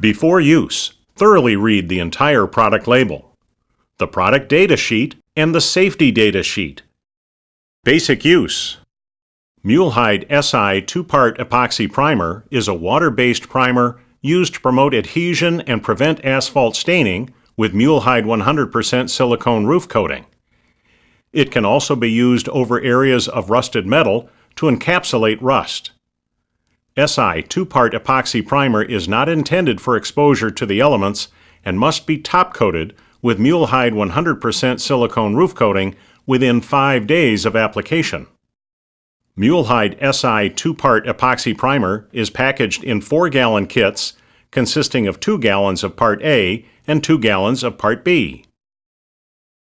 Before use, thoroughly read the entire product label, the product data sheet, and the safety data sheet. Basic use. Mule-Hide Si 2-part epoxy primer is a water-based primer used to promote adhesion and prevent asphalt staining with Mule-Hide 100% silicone roof coating. It can also be used over areas of rusted metal to encapsulate rust. Si 2-part epoxy primer is not intended for exposure to the elements and must be top-coated with Mule-Hide 100% silicone roof coating within 5 days of application. Mule-Hide Si 2-part epoxy primer is packaged in 4-gallon kits consisting of 2 gallons of Part A and 2 gallons of Part B.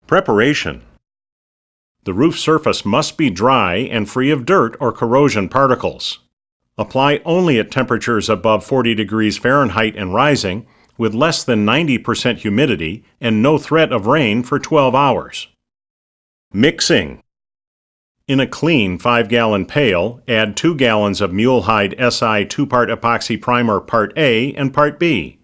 Preparation. The roof surface must be dry and free of dirt or corrosion particles. Apply only at temperatures above 40 degrees Fahrenheit and rising, with less than 90% humidity and no threat of rain for 12 hours. Mixing. In a clean 5-gallon pail, add 2 gallons of Mule-Hide Si 2-part epoxy primer Part A and Part B.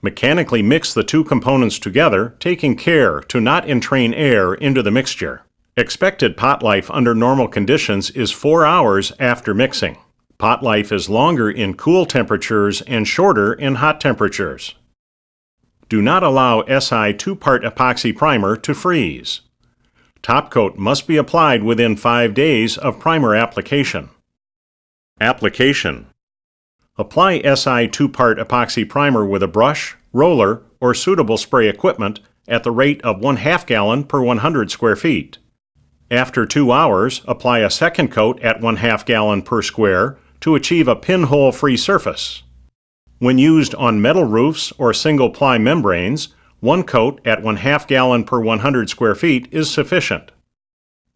Mechanically mix the two components together, taking care to not entrain air into the mixture. Expected pot life under normal conditions is 4 hours after mixing. Pot life is longer in cool temperatures and shorter in hot temperatures. Do not allow Si 2-part epoxy primer to freeze. Top coat must be applied within 5 days of primer application. Application. Apply Si 2-part epoxy primer with a brush, roller, or suitable spray equipment at the rate of 1/2 gallon per 100 square feet. After 2 hours, apply a second coat at 1/2 gallon per square to achieve a pinhole-free surface. When used on metal roofs or single-ply membranes, 1 coat at 1/2 gallon per 100 square feet is sufficient.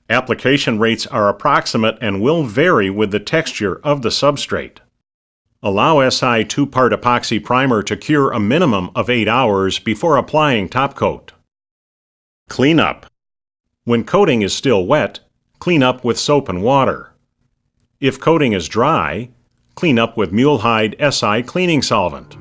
Application rates are approximate and will vary with the texture of the substrate. Allow Si 2-part epoxy primer to cure a minimum of 8 hours before applying top coat. Clean up. When coating is still wet, clean up with soap and water. If coating is dry, clean up with Mule-Hide Si cleaning solvent.